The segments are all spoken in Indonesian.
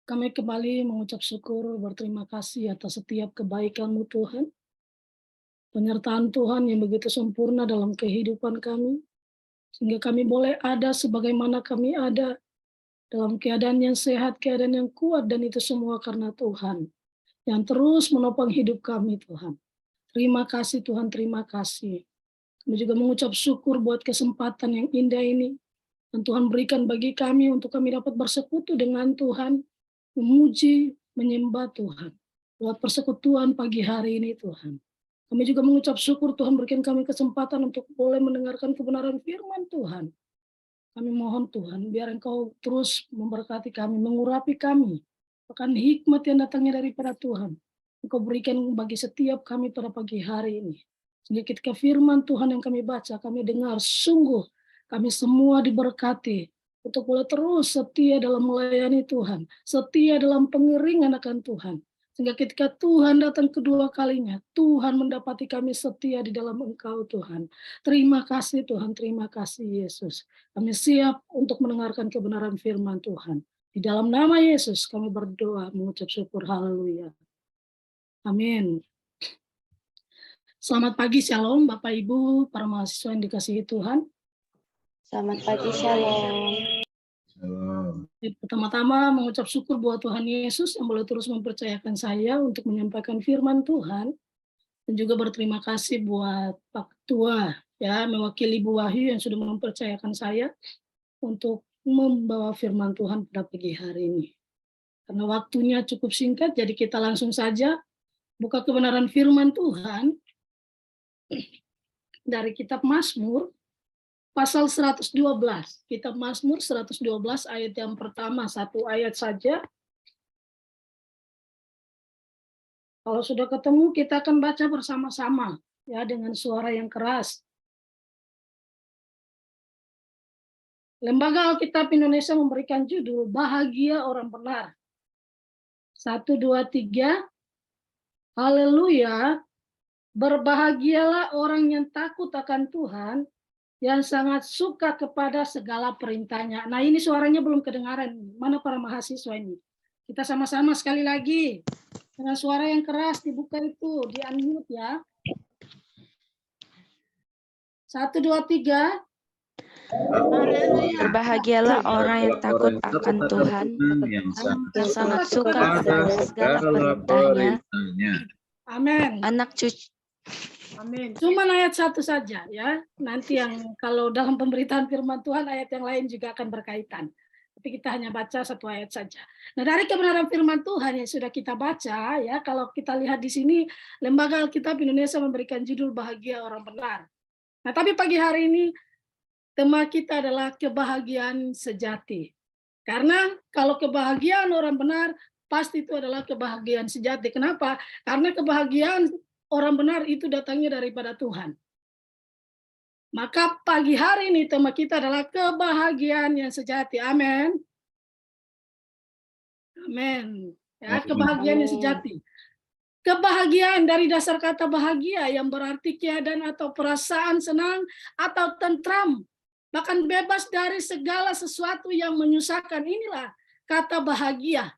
Kami kembali mengucap syukur, berterima kasih atas setiap kebaikan-Mu Tuhan, penyertaan Tuhan yang begitu sempurna dalam kehidupan kami, sehingga kami boleh ada sebagaimana kami ada, dalam keadaan yang sehat, keadaan yang kuat, dan itu semua karena Tuhan, yang terus menopang hidup kami Tuhan. Terima kasih Tuhan, terima kasih. Kami juga mengucap syukur buat kesempatan yang indah ini, yang Tuhan berikan bagi kami untuk kami dapat bersekutu dengan Tuhan, memuji, menyembah Tuhan. Buat persekutuan pagi hari ini Tuhan. Kami juga mengucap syukur Tuhan berikan kami kesempatan untuk boleh mendengarkan kebenaran firman Tuhan. Kami mohon Tuhan, biar Engkau terus memberkati kami, mengurapi kami. Bahkan hikmat yang datangnya daripada Tuhan. Engkau berikan bagi setiap kami pada pagi hari ini. Sehingga ketika firman Tuhan yang kami baca, kami dengar, sungguh kami semua diberkati untuk boleh terus setia dalam melayani Tuhan, setia dalam pengeringan akan Tuhan. Sehingga ketika Tuhan datang kedua kalinya, Tuhan mendapati kami setia di dalam Engkau Tuhan. Terima kasih Tuhan, terima kasih Yesus. Kami siap untuk mendengarkan kebenaran firman Tuhan. Di dalam nama Yesus kami berdoa mengucap syukur, haleluya. Amin. Selamat pagi, shalom Bapak Ibu, para mahasiswa yang dikasihi Tuhan. Selamat pagi, shalom. Pertama-tama mengucap syukur buat Tuhan Yesus yang boleh terus mempercayakan saya untuk menyampaikan firman Tuhan. Dan juga berterima kasih buat Pak Ketua, ya, mewakili Bu Wahyu yang sudah mempercayakan saya untuk membawa firman Tuhan pada pagi hari ini. Karena waktunya cukup singkat, jadi kita langsung saja buka kebenaran firman Tuhan dari kitab Mazmur pasal 112. Kitab Mazmur 112 ayat yang pertama, satu ayat saja. Kalau sudah ketemu, kita akan baca bersama-sama ya dengan suara yang keras. Lembaga Alkitab Indonesia memberikan judul Bahagia Orang Benar. 1, 2, 3. Haleluya. Berbahagialah orang yang takut akan Tuhan, yang sangat suka kepada segala perintahnya. Nah, ini suaranya belum kedengaran. Mana para mahasiswa ini? Kita sama-sama sekali lagi. Dengan suara yang keras dibuka itu, di-unmute ya. 1, 2, 3. Berbahagialah orang yang takut akan Tuhan, yang sangat suka kepada segala perintahnya. Amin. Anak cucu. Amin. Cuma ayat 1 saja ya. Nanti yang kalau dalam pemberitaan firman Tuhan ayat yang lain juga akan berkaitan. Tapi kita hanya baca 1 ayat saja. Nah, dari kebenaran firman Tuhan yang sudah kita baca ya, kalau kita lihat di sini Lembaga Alkitab Indonesia memberikan judul Bahagia Orang Benar. Nah, tapi pagi hari ini tema kita adalah kebahagiaan sejati. Karena kalau kebahagiaan orang benar pasti itu adalah kebahagiaan sejati. Kenapa? Karena kebahagiaan orang benar itu datangnya daripada Tuhan. Maka pagi hari ini tema kita adalah kebahagiaan yang sejati. Amin. Amin. Ya, kebahagiaan yang sejati. Kebahagiaan dari dasar kata bahagia yang berarti keadaan atau perasaan senang atau tentram. Bahkan bebas dari segala sesuatu yang menyusahkan. Inilah kata bahagia.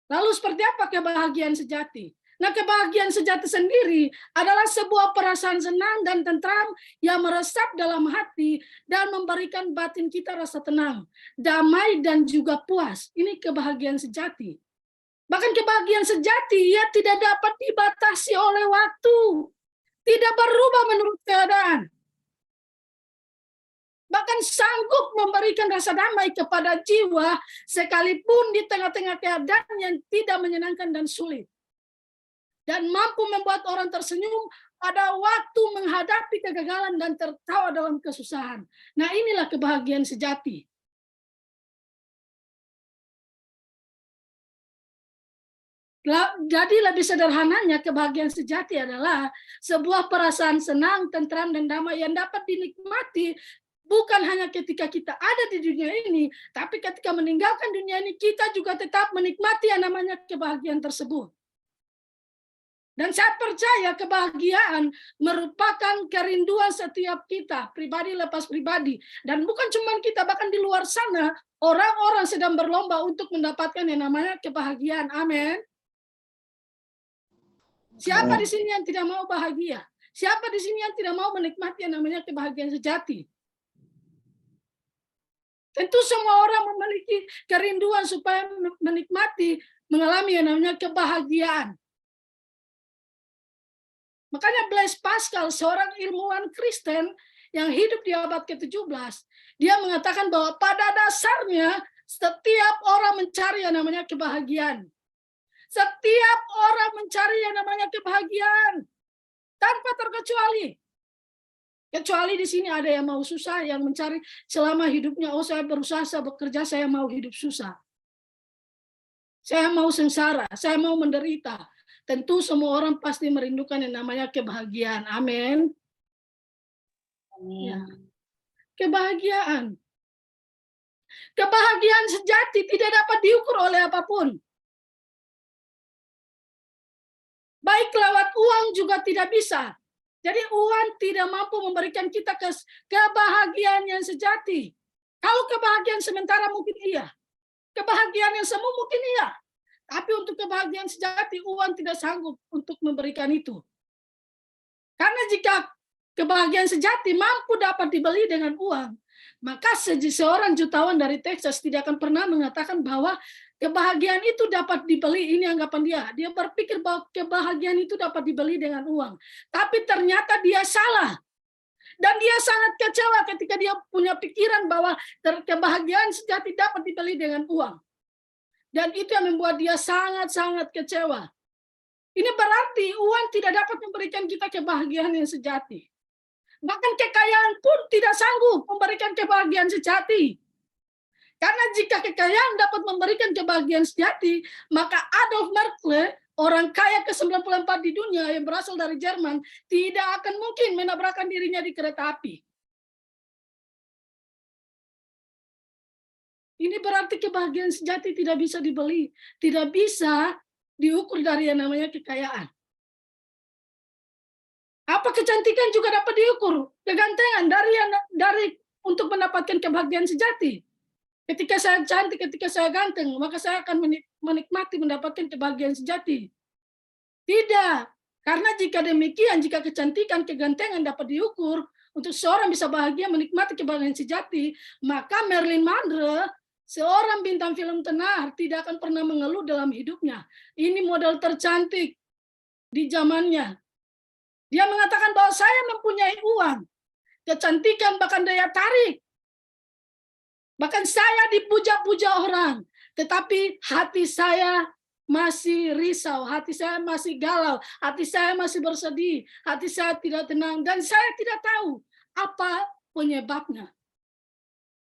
Lalu seperti apa kebahagiaan sejati? Nah, kebahagiaan sejati sendiri adalah sebuah perasaan senang dan tentram yang meresap dalam hati dan memberikan batin kita rasa tenang, damai dan juga puas. Ini kebahagiaan sejati. Bahkan kebahagiaan sejati ia tidak dapat dibatasi oleh waktu. Tidak berubah menurut keadaan. Bahkan sanggup memberikan rasa damai kepada jiwa sekalipun di tengah-tengah keadaan yang tidak menyenangkan dan sulit. Dan mampu membuat orang tersenyum pada waktu menghadapi kegagalan dan tertawa dalam kesusahan. Nah, inilah kebahagiaan sejati. Jadi lebih sederhananya kebahagiaan sejati adalah sebuah perasaan senang, tentram, dan damai yang dapat dinikmati bukan hanya ketika kita ada di dunia ini, tapi ketika meninggalkan dunia ini kita juga tetap menikmati yang namanya kebahagiaan tersebut. Dan saya percaya kebahagiaan merupakan kerinduan setiap kita, pribadi lepas pribadi. Dan bukan cuma kita, bahkan di luar sana, Orang-orang sedang berlomba untuk mendapatkan yang namanya kebahagiaan. Amin. Siapa di sini yang tidak mau bahagia? Siapa di sini yang tidak mau menikmati yang namanya kebahagiaan sejati? Tentu semua orang memiliki kerinduan supaya menikmati, mengalami yang namanya kebahagiaan. Makanya Blaise Pascal, seorang ilmuwan Kristen yang hidup di abad ke-17, dia mengatakan bahwa pada dasarnya setiap orang mencari yang namanya kebahagiaan. Setiap orang mencari yang namanya kebahagiaan tanpa terkecuali. Kecuali di sini ada yang mau susah, yang mencari selama hidupnya, oh saya berusaha, saya bekerja, saya mau hidup susah. Saya mau sengsara, saya mau menderita. Tentu semua orang pasti merindukan yang namanya kebahagiaan. Amin. Ya. Kebahagiaan. Kebahagiaan sejati tidak dapat diukur oleh apapun. Baik lewat uang juga tidak bisa. Jadi uang tidak mampu memberikan kita kebahagiaan yang sejati. Kalau kebahagiaan sementara mungkin iya. Kebahagiaan yang semu mungkin iya. Tapi untuk kebahagiaan sejati, uang tidak sanggup untuk memberikan itu. Karena jika kebahagiaan sejati mampu dapat dibeli dengan uang, maka seorang jutawan dari Texas tidak akan pernah mengatakan bahwa kebahagiaan itu dapat dibeli. Ini anggapan dia. Dia berpikir bahwa kebahagiaan itu dapat dibeli dengan uang. Tapi ternyata dia salah. Dan dia sangat kecewa ketika dia punya pikiran bahwa kebahagiaan sejati dapat dibeli dengan uang. Dan itu yang membuat dia sangat-sangat kecewa. Ini berarti uang tidak dapat memberikan kita kebahagiaan yang sejati. Bahkan kekayaan pun tidak sanggup memberikan kebahagiaan sejati. Karena jika kekayaan dapat memberikan kebahagiaan sejati, maka Adolf Merkle, orang kaya ke-94 di dunia yang berasal dari Jerman, tidak akan mungkin menabrakkan dirinya di kereta api. Ini berarti kebahagiaan sejati tidak bisa dibeli, tidak bisa diukur dari yang namanya kekayaan. Apa kecantikan juga dapat diukur, kegantengan dari untuk mendapatkan kebahagiaan sejati. Ketika saya cantik, ketika saya ganteng, maka saya akan menikmati mendapatkan kebahagiaan sejati. Tidak, karena jika demikian, jika kecantikan, kegantengan dapat diukur untuk seorang bisa bahagia menikmati kebahagiaan sejati, maka Marilyn Monroe, seorang bintang film tenar, tidak akan pernah mengeluh dalam hidupnya. Ini model tercantik di zamannya. Dia mengatakan bahwa saya mempunyai uang, kecantikan, bahkan daya tarik. Bahkan saya dipuja-puja orang, tetapi hati saya masih risau, hati saya masih galau, hati saya masih bersedih, hati saya tidak tenang, dan saya tidak tahu apa penyebabnya.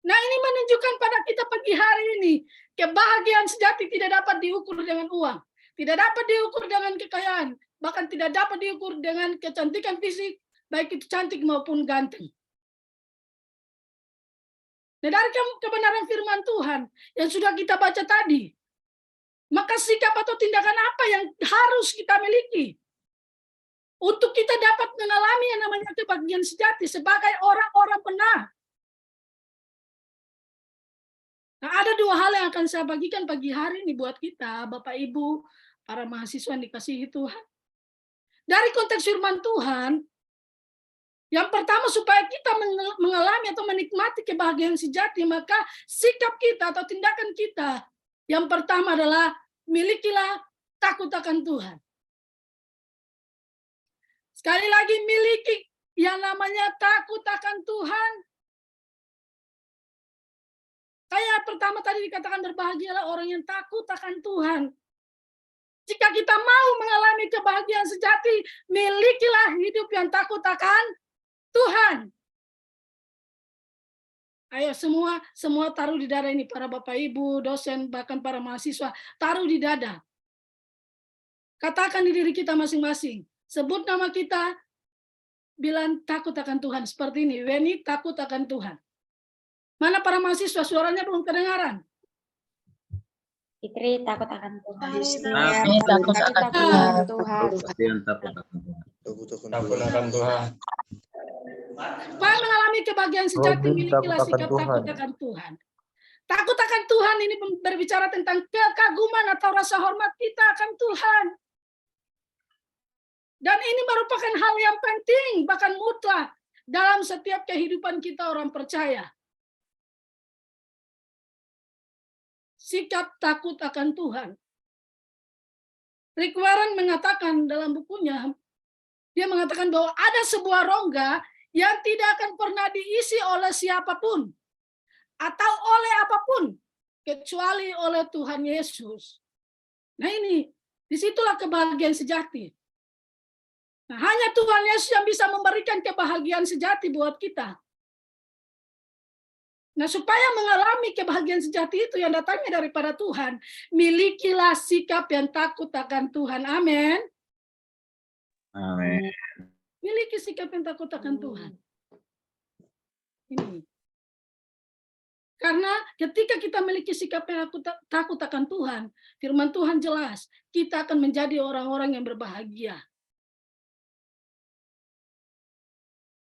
Nah, ini menunjukkan pada kita pagi hari ini, kebahagiaan sejati tidak dapat diukur dengan uang, tidak dapat diukur dengan kekayaan, bahkan tidak dapat diukur dengan kecantikan fisik, baik itu cantik maupun ganteng. Nah, dari kebenaran firman Tuhan yang sudah kita baca tadi, maka sikap atau tindakan apa yang harus kita miliki untuk kita dapat mengalami yang namanya kebahagiaan sejati sebagai orang-orang benar. Nah, ada dua hal yang akan saya bagikan pagi hari ini buat kita, Bapak Ibu, para mahasiswa yang dikasihi Tuhan. Dari konteks firman Tuhan, yang pertama supaya kita mengalami atau menikmati kebahagiaan sejati, maka sikap kita atau tindakan kita yang pertama adalah milikilah takut akan Tuhan. Sekali lagi, miliki yang namanya takut akan Tuhan. Kayak pertama tadi dikatakan berbahagialah orang yang takut akan Tuhan. Jika kita mau mengalami kebahagiaan sejati, milikilah hidup yang takut akan Tuhan. Ayo semua taruh di dada ini, para Bapak Ibu, dosen, bahkan para mahasiswa, taruh di dada. Katakan di diri kita masing-masing. Sebut nama kita, bilang takut akan Tuhan. Seperti ini, Weni takut akan Tuhan. Mana para mahasiswa, suaranya belum kedengaran. Fitri takut akan Tuhan. Takut akan Tuhan. Takut akan Tuhan. Supaya mengalami kebahagiaan sejati, milikilah sikap takut akan Tuhan. Takut akan Tuhan ini berbicara tentang kekaguman atau rasa hormat kita akan Tuhan. Dan ini merupakan hal yang penting, bahkan mutlak dalam setiap kehidupan kita orang percaya. Sikap takut akan Tuhan. Rick Warren mengatakan dalam bukunya, dia mengatakan bahwa ada sebuah rongga yang tidak akan pernah diisi oleh siapapun atau oleh apapun kecuali oleh Tuhan Yesus. Nah ini, disitulah kebahagiaan sejati. Nah, hanya Tuhan Yesus yang bisa memberikan kebahagiaan sejati buat kita. Nah, supaya mengalami kebahagiaan sejati itu yang datangnya daripada Tuhan, milikilah sikap yang takut akan Tuhan. Amin. Amin. Miliki sikap yang takut akan Tuhan. Ini. Karena ketika kita memiliki sikap yang takut akan Tuhan, firman Tuhan jelas, kita akan menjadi orang-orang yang berbahagia.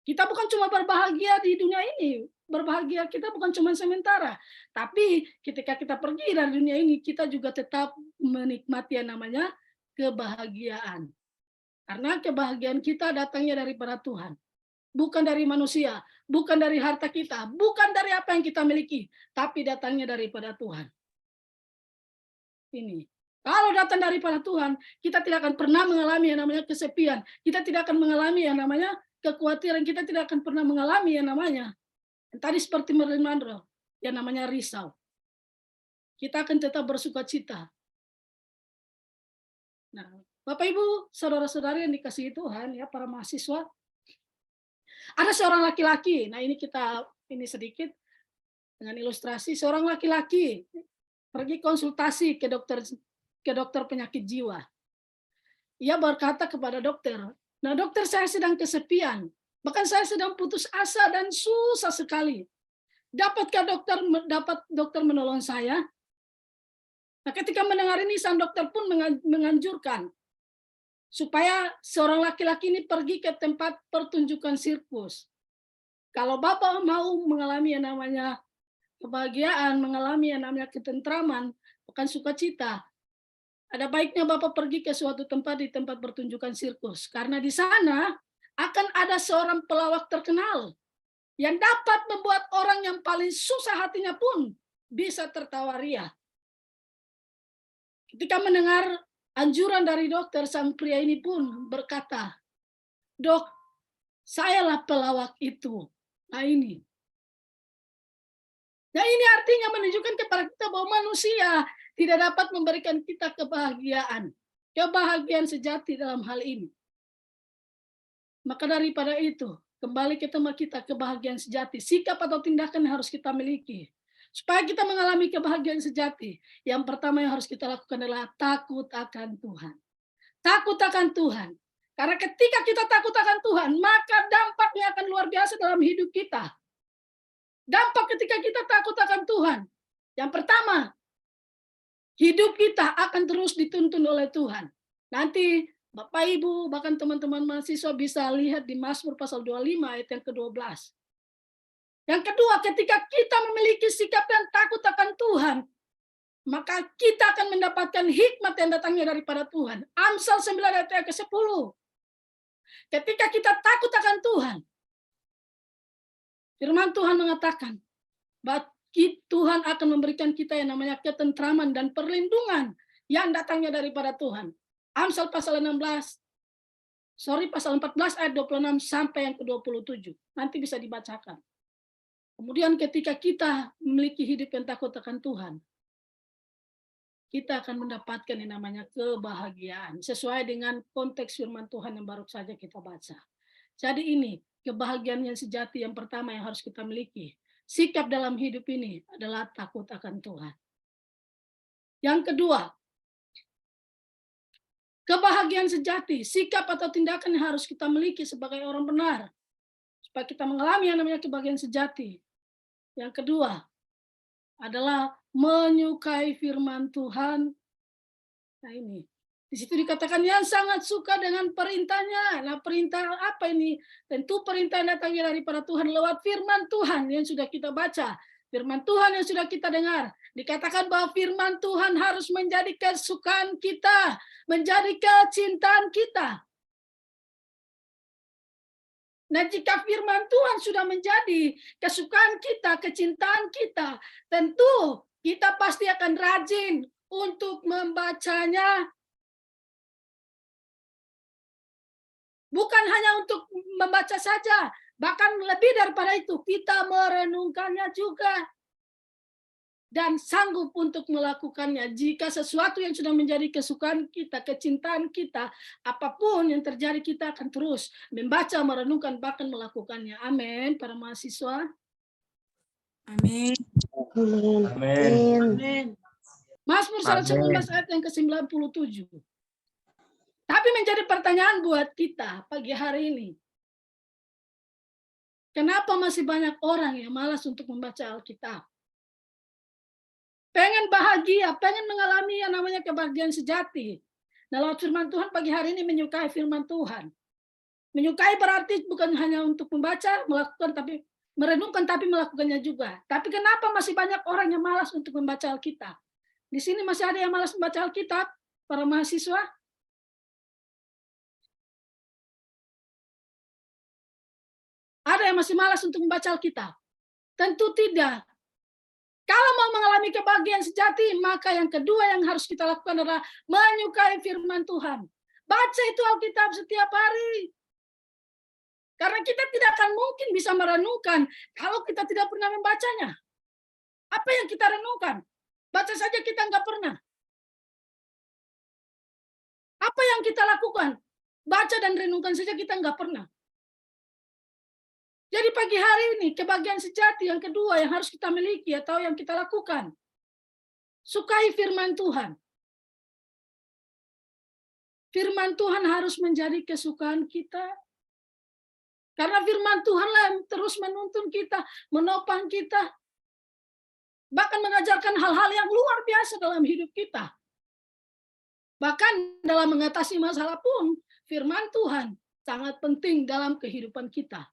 Kita bukan cuma berbahagia di dunia ini, berbahagia kita bukan cuma sementara, tapi ketika kita pergi dari dunia ini, kita juga tetap menikmati yang namanya kebahagiaan. Karena kebahagiaan kita datangnya daripada Tuhan, bukan dari manusia, bukan dari harta kita, bukan dari apa yang kita miliki, tapi datangnya daripada Tuhan. Ini. Kalau datang daripada Tuhan, kita tidak akan pernah mengalami yang namanya kesepian, kita tidak akan mengalami yang namanya kekhawatiran, kita tidak akan pernah mengalami yang namanya tadi seperti Marilyn Monroe, yang namanya risau. Kita akan tetap bersuka cita. Nah, Bapak Ibu, saudara-saudari yang dikasihi Tuhan, ya para mahasiswa, ada seorang laki-laki. Nah, ini sedikit dengan ilustrasi seorang laki-laki pergi konsultasi ke dokter penyakit jiwa. Ia berkata kepada dokter, "Nah, dokter, saya sedang kesepian. Bahkan saya sedang putus asa dan susah sekali. Dapatkah dokter menolong saya?" Nah, ketika mendengar ini, sang dokter pun menganjurkan supaya seorang laki-laki ini pergi ke tempat pertunjukan sirkus. Kalau Bapak mau mengalami yang namanya kebahagiaan, mengalami yang namanya ketentraman, bukan sukacita, ada baiknya Bapak pergi ke suatu tempat di tempat pertunjukan sirkus. Karena di sana akan ada seorang pelawak terkenal yang dapat membuat orang yang paling susah hatinya pun bisa tertawa riah. Ketika mendengar anjuran dari dokter, sang pria ini pun berkata, "Dok, sayalah pelawak itu." Nah ini. Nah ini artinya menunjukkan kepada kita bahwa manusia tidak dapat memberikan kita kebahagiaan. Kebahagiaan sejati dalam hal ini. Maka daripada itu, kembali ke tema kita, kebahagiaan sejati. Sikap atau tindakan yang harus kita miliki. Supaya kita mengalami kebahagiaan sejati, yang pertama yang harus kita lakukan adalah takut akan Tuhan. Takut akan Tuhan. Karena ketika kita takut akan Tuhan, maka dampaknya akan luar biasa dalam hidup kita. Dampak ketika kita takut akan Tuhan. Yang pertama, hidup kita akan terus dituntun oleh Tuhan. Nanti Bapak Ibu, bahkan teman-teman mahasiswa bisa lihat di Mazmur pasal 25 ayat yang ke-12. Yang kedua, ketika kita memiliki sikap yang takut akan Tuhan, maka kita akan mendapatkan hikmat yang datangnya daripada Tuhan. Amsal 9 ayat yang ke-10. Ketika kita takut akan Tuhan, firman Tuhan mengatakan bahwa Tuhan akan memberikan kita yang namanya ketentraman dan perlindungan yang datangnya daripada Tuhan. Amsal pasal 14 ayat 26 sampai yang ke-27. Nanti bisa dibacakan. Kemudian ketika kita memiliki hidup yang takut akan Tuhan, kita akan mendapatkan yang namanya kebahagiaan sesuai dengan konteks firman Tuhan yang baru saja kita baca. Jadi ini kebahagiaan yang sejati yang pertama yang harus kita miliki. Sikap dalam hidup ini adalah takut akan Tuhan. Yang kedua, kebahagiaan sejati, sikap atau tindakan yang harus kita miliki sebagai orang benar. Supaya kita mengalami yang namanya kebahagiaan sejati. Yang kedua adalah menyukai firman Tuhan. Nah ini, di situ dikatakan yang sangat suka dengan perintahnya. Nah perintah apa ini? Tentu perintah yang datangnya daripada Tuhan lewat firman Tuhan yang sudah kita baca. Firman Tuhan yang sudah kita dengar, dikatakan bahwa firman Tuhan harus menjadi kesukaan kita, menjadi kecintaan kita. Nah, jika firman Tuhan sudah menjadi kesukaan kita, kecintaan kita, tentu kita pasti akan rajin untuk membacanya. Bukan hanya untuk membaca saja, bahkan lebih daripada itu, kita merenungkannya juga. Dan sanggup untuk melakukannya. Jika sesuatu yang sudah menjadi kesukaan kita, kecintaan kita, apapun yang terjadi, kita akan terus membaca, merenungkan, bahkan melakukannya. Amin, para mahasiswa. Amin. Amin. Mazmur 119 ayat yang ke-97. Tapi menjadi pertanyaan buat kita pagi hari ini. Kenapa masih banyak orang yang malas untuk membaca Alkitab? Pengen bahagia, pengen mengalami yang namanya kebahagiaan sejati. Nah, lewat firman Tuhan pagi hari ini menyukai firman Tuhan. Menyukai berarti bukan hanya untuk membaca, melakukan, tapi merenungkan, tapi melakukannya juga. Tapi kenapa masih banyak orang yang malas untuk membaca Alkitab? Di sini masih ada yang malas membaca Alkitab, para mahasiswa? Ada yang masih malas untuk membaca Alkitab? Tentu tidak. Kalau mau mengalami kebahagiaan sejati, maka yang kedua yang harus kita lakukan adalah menyukai firman Tuhan. Baca itu Alkitab setiap hari. Karena kita tidak akan mungkin bisa merenungkan kalau kita tidak pernah membacanya. Apa yang kita renungkan? Baca saja kita nggak pernah. Apa yang kita lakukan? Baca dan renungkan saja kita nggak pernah. Jadi pagi hari ini, kebahagiaan sejati yang kedua yang harus kita miliki atau yang kita lakukan. Sukai firman Tuhan. Firman Tuhan harus menjadi kesukaan kita. Karena firman Tuhanlah yang terus menuntun kita, menopang kita. Bahkan mengajarkan hal-hal yang luar biasa dalam hidup kita. Bahkan dalam mengatasi masalah pun, firman Tuhan sangat penting dalam kehidupan kita.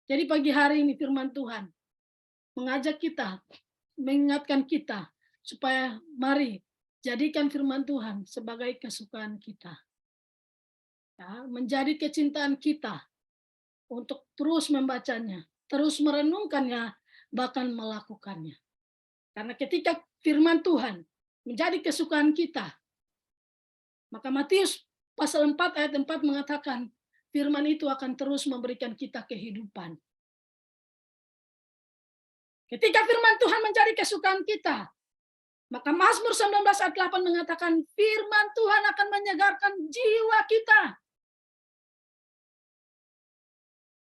Jadi pagi hari ini firman Tuhan mengajak kita, mengingatkan kita, supaya mari jadikan firman Tuhan sebagai kesukaan kita. Ya, menjadi kecintaan kita untuk terus membacanya, terus merenungkannya, bahkan melakukannya. Karena ketika firman Tuhan menjadi kesukaan kita, maka Matius pasal 4 ayat 4 mengatakan, firman itu akan terus memberikan kita kehidupan. Ketika firman Tuhan menjadi kesukaan kita, maka Mazmur 19 ayat 8 mengatakan, firman Tuhan akan menyegarkan jiwa kita.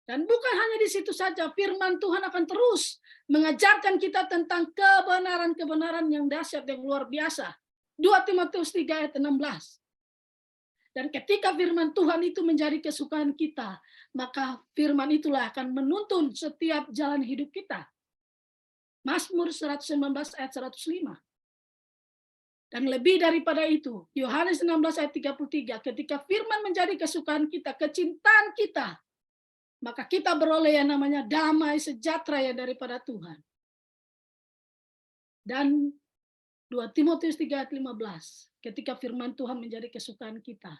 Dan bukan hanya di situ saja, firman Tuhan akan terus mengajarkan kita tentang kebenaran-kebenaran yang dahsyat, yang luar biasa. 2 Timotius 3 ayat 16. Dan ketika firman Tuhan itu menjadi kesukaan kita, maka firman itulah akan menuntun setiap jalan hidup kita. Mazmur 119 ayat 105. Dan lebih daripada itu, Yohanes 16 ayat 33, ketika firman menjadi kesukaan kita, kecintaan kita, maka kita beroleh yang namanya damai sejahtera yang daripada Tuhan. Dan 2 Timotius 3 ayat 15, ketika firman Tuhan menjadi kesukaan kita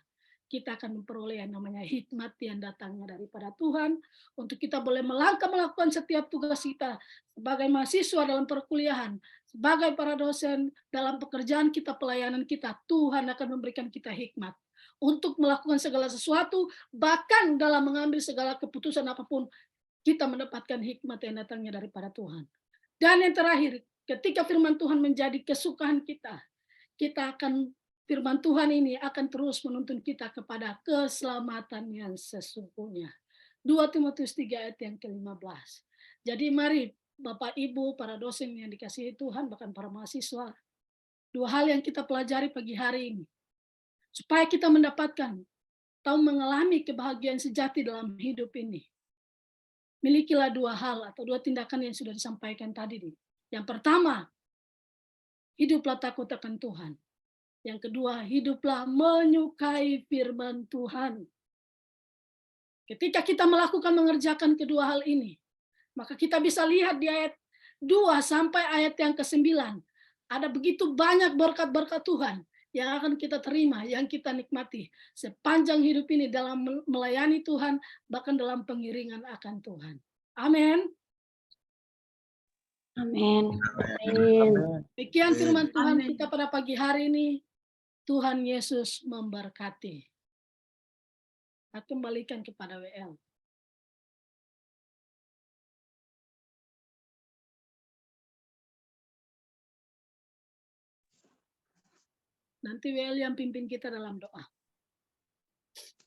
akan memperoleh yang namanya hikmat yang datangnya daripada Tuhan, untuk kita boleh melangkah melakukan setiap tugas kita sebagai mahasiswa dalam perkuliahan, sebagai para dosen dalam pekerjaan kita, pelayanan kita. Tuhan akan memberikan kita hikmat untuk melakukan segala sesuatu, bahkan dalam mengambil segala keputusan apapun, kita mendapatkan hikmat yang datangnya daripada Tuhan. Dan yang terakhir, ketika firman Tuhan menjadi kesukaan kita akan, firman Tuhan ini akan terus menuntun kita kepada keselamatan yang sesungguhnya. 2 Timotius 3 ayat yang ke-15. Jadi mari Bapak Ibu, para dosen yang dikasihi Tuhan, bahkan para mahasiswa, dua hal yang kita pelajari pagi hari ini. Supaya kita mendapatkan atau mengalami kebahagiaan sejati dalam hidup ini. Milikilah dua hal atau dua tindakan yang sudah disampaikan tadi. Yang pertama, hiduplah takut akan Tuhan. Yang kedua, hiduplah menyukai firman Tuhan. Ketika kita mengerjakan kedua hal ini, Maka kita bisa lihat di ayat 2 sampai ayat yang ke-9. Ada begitu banyak berkat-berkat Tuhan yang akan kita terima, yang kita nikmati sepanjang hidup ini dalam melayani Tuhan, bahkan dalam pengiringan akan Tuhan. Amin. Amin. Demikian firman Tuhan kita pada pagi hari ini. Tuhan Yesus memberkati. Aku kembalikan kepada WL. Nanti WL yang pimpin kita dalam doa.